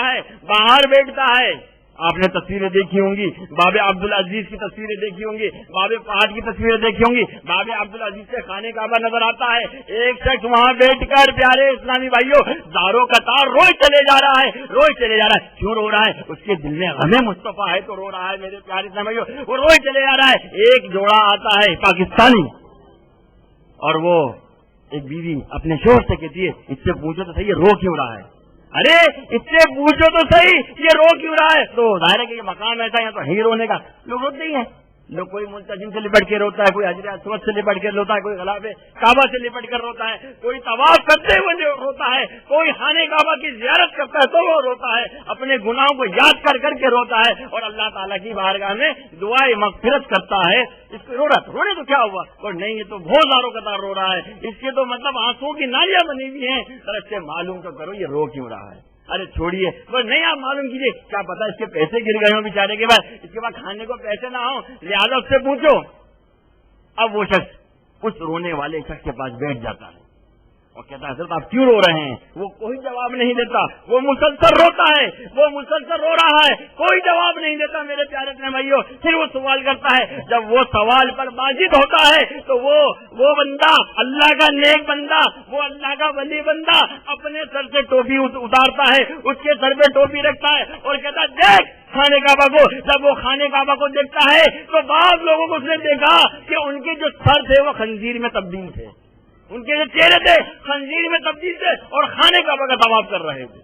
بیٹھتا ہے, باہر بیٹھتا ہے. آپ نے تصویریں دیکھی ہوں گی, باب عبدالعزیز کی تصویریں دیکھی ہوں گی, باب فہد کی تصویریں دیکھی ہوں گی. باب عبدالعزیز سے خانے کعبہ نظر آتا ہے, ایک شخص وہاں بیٹھ کر پیارے اسلامی بھائیوں داروں قطار روئے چلے جا رہا ہے, روئے چلے جا رہا ہے. کیوں رو رہا ہے؟ اس کے دل میں غم مصطفیٰ ہے تو رو رہا ہے میرے پیارے اسلامی بھائیوں, وہ روئے چلے جا رہا ہے. ایک جوڑا آتا ہے پاکستانی, اور وہ ایک بیوی اپنے شوہر سے کہتی ہے اس سے پوچھو تو صحیح رو کیوں رہا ہے, ارے اس سے پوچھو تو صحیح یہ رو کیوں رہا ہے. تو ظاہر ہے کہ یہ مقام ایسا ہے تو ہی رونے کا. لوگ روتے ہی ہیں, لوگ کوئی ملتزم سے لپٹ کے روتا ہے, کوئی حجر اسود سے لپٹ کے روتا ہے, کوئی غلاف کعبہ سے لپٹ کر روتا ہے, کوئی طواف کرتے ہوئے روتا ہے, کوئی خانے کعبہ کی زیارت کرتا ہے تو وہ روتا ہے, اپنے گناہوں کو یاد کر کر کے روتا ہے اور اللہ تعالیٰ کی بارگاہ میں دعائے مغفرت کرتا ہے. اس کو رو رہا, رونے تو کیا ہوا, اور نہیں یہ تو بہت زاروں قطار رو رہا ہے, اس کے تو مطلب آنسوں کی نالیاں بنی ہوئی ہیں. طرف سے معلوم تو کرو یہ رو کیوں رہا ہے. ارے چھوڑیے, وہ نہیں آپ معلوم کیجیے, کیا پتا اس کے پیسے گر گئے ہوں بیچارے کے بعد, اس کے بعد کھانے کو پیسے نہ ہوں, لہٰذا اس سے پوچھو. اب وہ شخص اس رونے والے شخص کے پاس بیٹھ جاتا ہے اور کہتا ہے حضرت آپ کیوں رو رہے ہیں؟ وہ کوئی جواب نہیں دیتا, وہ مسلسل روتا ہے, وہ مسلسل رو رہا ہے, کوئی جواب نہیں دیتا میرے پیارے اپنے بھائیوں. پھر وہ سوال کرتا ہے, جب وہ سوال پر واجب ہوتا ہے تو وہ بندہ اللہ کا نیک بندہ, وہ اللہ کا ولی بندہ اپنے سر سے ٹوپی اتارتا ہے, اس کے سر پہ ٹوپی رکھتا ہے اور کہتا ہے دیکھ خانے کعبہ کو. جب وہ خانے کعبہ کو دیکھتا ہے تو بعض لوگوں کو اس نے دیکھا کہ ان کے جو سر تھے وہ خنزیر میں تبدیل تھے, ان کے جو چہرے تھے خنزیر میں تبدیل تھے اور خانے کعبہ کا طواف کر رہے تھے.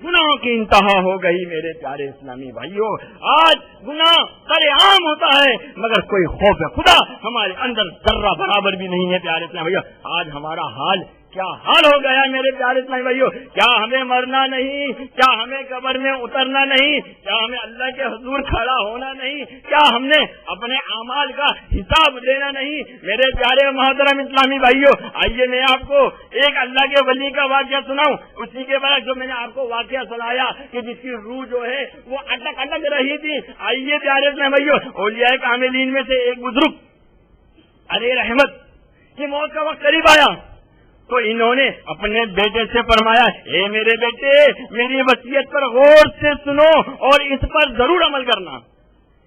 گناہوں کی انتہا ہو گئی میرے پیارے اسلامی بھائیوں. آج گناہ سر عام ہوتا ہے مگر کوئی خوف خدا ہمارے اندر ذرہ برابر بھی نہیں ہے پیارے اسلامی بھائیوں. آج ہمارا حال کیا حال ہو گیا میرے پیارے اسلامی بھائیوں. کیا ہمیں مرنا نہیں, کیا ہمیں قبر میں اترنا نہیں, کیا ہمیں اللہ کے حضور کھڑا ہونا نہیں, کیا ہم نے اپنے اعمال کا حساب دینا نہیں میرے پیارے محترم اسلامی بھائیوں. آئیے میں آپ کو ایک اللہ کے ولی کا واقعہ سناؤں, اسی کے بعد جو میں نے آپ کو واقعہ سنایا کہ جس کی روح جو ہے وہ اٹک اٹک رہی تھی. آئیے پیارے اسلامی بھائیوں, اولیاء کاملین میں سے ایک بزرگ علی رحمت کی موت کا وقت قریب آیا تو انہوں نے اپنے بیٹے سے فرمایا, اے میرے بیٹے میری وصیت پر غور سے سنو اور اس پر ضرور عمل کرنا,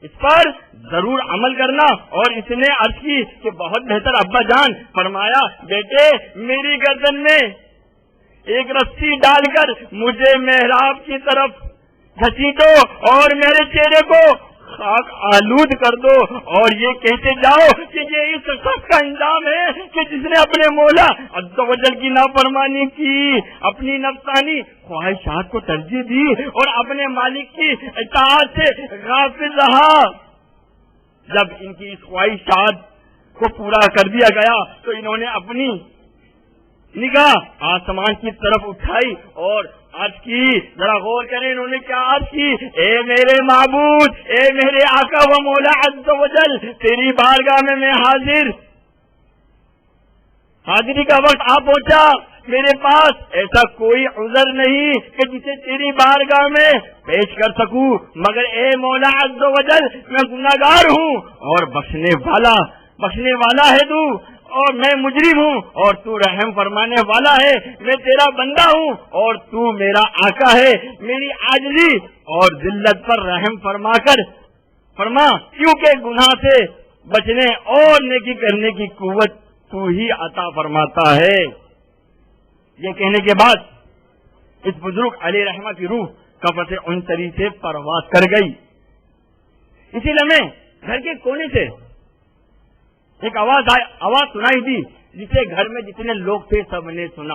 اس پر ضرور عمل کرنا. اور اس نے عرض کی کہ بہت بہتر ابا جان. فرمایا بیٹے میری گردن میں ایک رسی ڈال کر مجھے محراب کی طرف گھسیٹو اور میرے چہرے کو خاک آلود کر دو اور یہ کہتے جاؤ کہ یہ اس شخص کا انجام ہے کہ جس نے اپنے مولا عز و جل کی نافرمانی کی, اپنی نفسانی خواہشات کو ترجیح دی اور اپنے مالک کی اطاعت سے غافل رہا. جب ان کی اس خواہشات کو پورا کر دیا گیا تو انہوں نے اپنی نگاہ آسمان کی طرف اٹھائی اور عرض کی, ذرا غور کریں انہوں نے کیا عرض کی, اے میرے معبود, اے میرے آقا و مولا عز و جل, تیری بارگاہ میں حاضر, حاضری کا وقت آ پہنچا. میرے پاس ایسا کوئی عذر نہیں کہ جسے تیری بارگاہ میں پیش کر سکوں مگر اے مولا عز و جل میں گناہگار ہوں اور بخشنے والا ہے تو, اور میں مجرم ہوں اور تو رحم فرمانے والا ہے. میں تیرا بندہ ہوں اور تو میرا آقا ہے. میری عاجزی اور ذلت پر رحم فرما کیونکہ گناہ سے بچنے اور نیکی کرنے کی قوت تو ہی عطا فرماتا ہے. یہ کہنے کے بعد اس بزرگ علی رحمہ کی روح قفس عنصری سے پرواز کر گئی. اسی لمحے گھر کے کونے سے ایک آواز سنائی دی جسے گھر میں جتنے لوگ تھے سب نے سنا.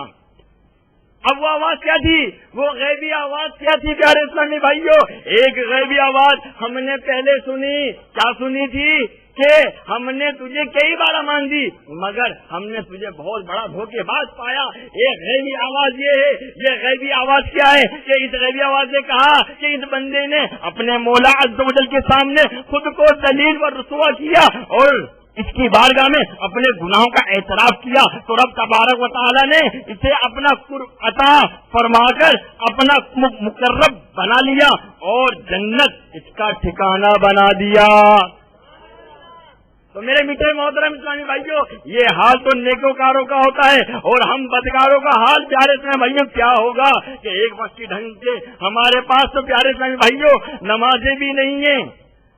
اب وہ آواز کیا تھی, وہ غیبی آواز کیا تھی پیارے اسلامی بھائیوں. ایک غیبی آواز ہم نے پہلے سنی, کیا سنی تھی کہ ہم نے تجھے کئی بار امان دی مگر ہم نے تجھے بہت بڑا دھوکے باز پایا. ایک غیبی آواز یہ ہے. یہ غیبی آواز کیا ہے کہ اس غیبی آواز نے کہا کہ اس بندے نے اپنے مولا عز و جل کے سامنے خود کو ذلیل و رسوا کیا اور اس کی بارگاہ میں اپنے گناہوں کا اعتراف کیا تو رب تبارک و تعالی نے اسے اپنا قرب عطا فرما کر اپنا مقرب بنا لیا اور جنت اس کا ٹھکانہ بنا دیا. تو میرے میٹھے محترم اسلامی بھائیوں، یہ حال تو نیکوکاروں کا ہوتا ہے، اور ہم بدکاروں کا حال پیارے اسلامی بھائیوں کیا ہوگا کہ ایک وقت کی ڈھنگ سے ہمارے پاس تو پیارے اسلامی بھائیوں نمازیں بھی نہیں ہیں،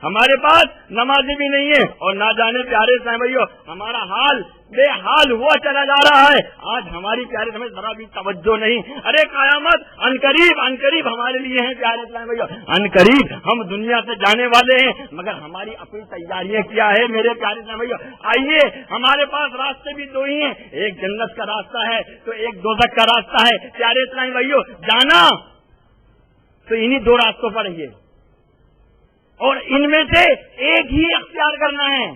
ہمارے پاس نمازیں بھی نہیں ہیں، اور نہ جانے پیارے اسلامی بھائیوں ہمارا حال بے حال ہوا چلا جا رہا ہے۔ آج ہماری پیارے ہمیں ذرا بھی توجہ نہیں۔ ارے قیامت ان قریب ہمارے لیے ہیں پیارے اسلامی بھائیوں، ان قریب ہم دنیا سے جانے والے ہیں، مگر ہماری اپنی تیاریاں کیا ہے میرے پیارے اسلامی بھائیوں؟ آئیے، ہمارے پاس راستے بھی دو ہی ہیں، ایک جنت کا راستہ ہے تو ایک دوزخ کا راستہ ہے۔ پیارے اسلامی بھائیوں، جانا تو انہی دو راستوں پر ہے، اور ان میں سے ایک ہی اختیار کرنا ہے،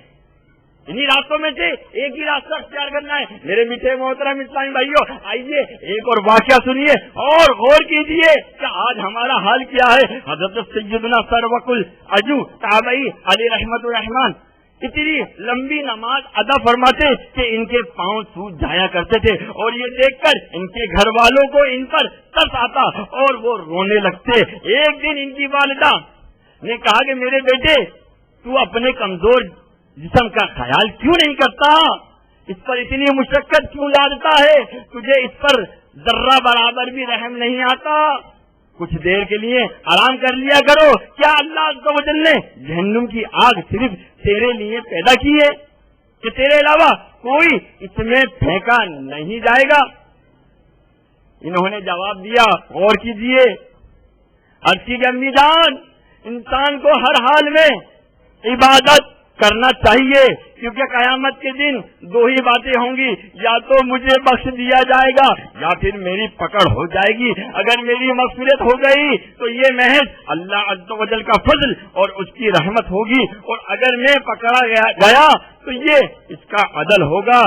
انہی راستوں میں سے ایک ہی راستہ اختیار کرنا ہے۔ میرے میٹھے محترم اسلامی بھائیوں، آئیے ایک اور واقعہ سنیے اور غور کیجیے کہ آج ہمارا حال کیا ہے۔ حضرت سیدنا سروق العجو تابعی علی رحمت الرحمان اتنی لمبی نماز ادا فرماتے کہ ان کے پاؤں سوج جایا کرتے تھے، اور یہ دیکھ کر ان کے گھر والوں کو ان پر ترس آتا اور وہ رونے لگتے۔ ایک دن ان کی والدہ نے کہا کہ میرے بیٹے، تو اپنے کمزور جسم کا خیال کیوں نہیں کرتا؟ اس پر اتنی مشقت کیوں لادتا ہے؟ تجھے اس پر ذرہ برابر بھی رحم نہیں آتا؟ کچھ دیر کے لیے آرام کر لیا کرو۔ کیا اللہ عز و جل نے جہنم کی آگ صرف تیرے لیے پیدا کی ہے کہ تیرے علاوہ کوئی اس میں پھینکا نہیں جائے گا؟ انہوں نے جواب دیا، غور کیجیے، عرض کی امی جان، انسان کو ہر حال میں عبادت کرنا چاہیے، کیونکہ قیامت کے دن دو ہی باتیں ہوں گی، یا تو مجھے بخش دیا جائے گا یا پھر میری پکڑ ہو جائے گی۔ اگر میری مغفرت ہو گئی تو یہ محض اللہ عز و جل کا فضل اور اس کی رحمت ہوگی، اور اگر میں پکڑا گیا تو یہ اس کا عدل ہوگا۔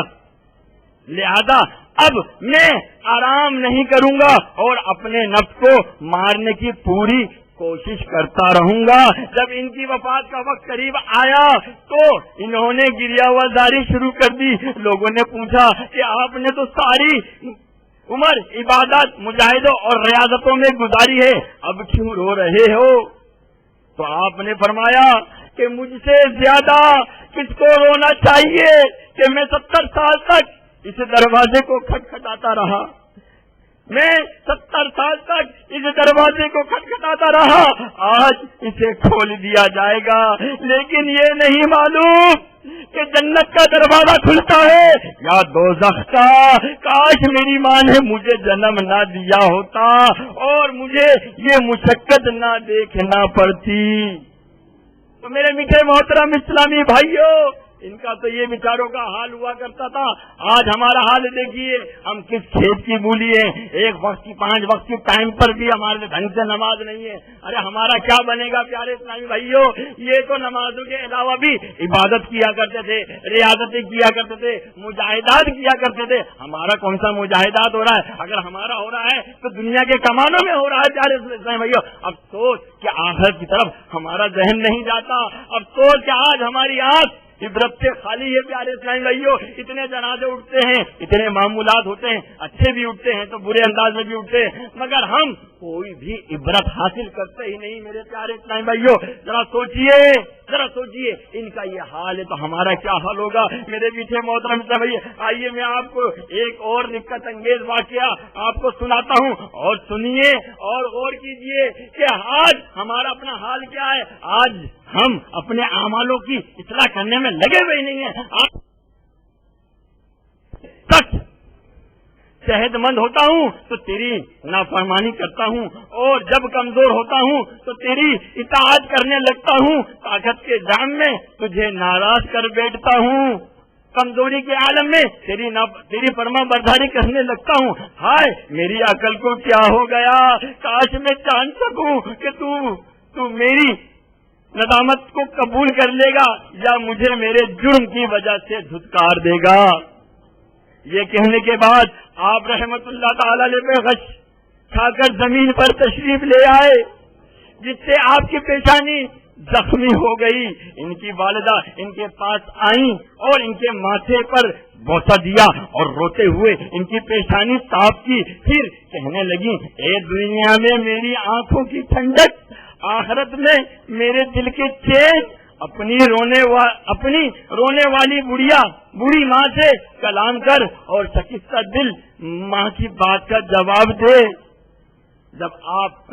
لہذا اب میں آرام نہیں کروں گا اور اپنے نفس کو مارنے کی پوری کوشش کرتا رہوں گا۔ جب ان کی وفات کا وقت قریب آیا تو انہوں نے گریہ وزاری شروع کر دی۔ لوگوں نے پوچھا کہ آپ نے تو ساری عمر عبادت، مجاہدوں اور ریاضتوں میں گزاری ہے، اب کیوں رو رہے ہو؟ تو آپ نے فرمایا کہ مجھ سے زیادہ کس کو رونا چاہیے کہ میں 70 سال تک اس دروازے کو کھٹکھٹاتا رہا، میں 70 سال تک اس دروازے کو کھٹکھٹاتا رہا، آج اسے کھول دیا جائے گا، لیکن یہ نہیں معلوم کہ جنت کا دروازہ کھلتا ہے یا دوزخ کا۔ کاش میری ماں نے مجھے جنم نہ دیا ہوتا اور مجھے یہ مشقت نہ دیکھنا پڑتی۔ تو میرے میٹھے محترم اسلامی بھائیوں، ان کا تو یہ بیچاروں کا حال ہوا کرتا تھا، آج ہمارا حال دیکھیے، ہم کس کھیت کی بولی ہیں، ایک وقت کی 5 وقت کی ٹائم پر بھی ہمارے ڈھنگ سے نماز نہیں ہے۔ ارے ہمارا کیا بنے گا پیارے اسلامی بھائیوں؟ یہ تو نمازوں کے علاوہ بھی عبادت کیا کرتے تھے، ریاضتیں کیا کرتے تھے، مجاہدات کیا کرتے تھے۔ ہمارا کون سا مجاہدات ہو رہا ہے؟ اگر ہمارا ہو رہا ہے تو دنیا کے کمانوں میں ہو رہا ہے پیارے اسلامی بھائیوں۔ افسوس کہ آخرت کی طرف ہمارا ذہن نہیں جاتا، افسوس کہ آج ہماری آنکھ عبرت سے خالی ہے پیارے اسلامی بھائیوں۔ اتنے جنازے اٹھتے ہیں، اتنے معمولات ہوتے ہیں، اچھے بھی اٹھتے ہیں تو برے انداز میں بھی اٹھتے ہیں، مگر ہم کوئی بھی عبرت حاصل کرتے ہی نہیں میرے پیارے اسلامی بھائیوں۔ ذرا سوچئے ان کا یہ حال ہے تو ہمارا کیا حال ہوگا میرے میٹھے محترم اسلامی بھائی۔ آئیے میں آپ کو ایک اور نکت انگیز واقعہ آپ کو سناتا ہوں، اور سنیے اور غور کیجئے کہ آج ہمارا اپنا حال کیا ہے۔ آج ہم اپنے اعمالوں کی اصلاح کرنے میں لگے ہوئے نہیں ہیں۔ سچ صحت مند ہوتا ہوں تو تیری نافرمانی کرتا ہوں، اور جب کمزور ہوتا ہوں تو تیری اطاعت کرنے لگتا ہوں، طاقت کے جام میں تجھے ناراض کر بیٹھتا ہوں، کمزوری کے عالم میں تیری فرما برداری کرنے لگتا ہوں۔ ہائے میری عقل کو کیا ہو گیا، کاش میں جان سکوں کہ تو میری ندامت کو قبول کر لے گا یا مجھے میرے جرم کی وجہ سے دھتکار دے گا۔ یہ کہنے کے بعد آپ رحمت اللہ تعالی علیہ پہ غش کھا کر زمین پر تشریف لے آئے، جس سے آپ کی پیشانی زخمی ہو گئی۔ ان کی والدہ ان کے پاس آئیں اور ان کے ماتھے پر بوسہ دیا اور روتے ہوئے ان کی پیشانی صاف کی، پھر کہنے لگی، اے دنیا میں میری آنکھوں کی ٹھنڈک، آخرت میں میرے دل کے چین، اپنی رونے والی بوڑھی ماں سے کلام کر اور شکستہ دل ماں کی بات کا جواب دے. جب آپ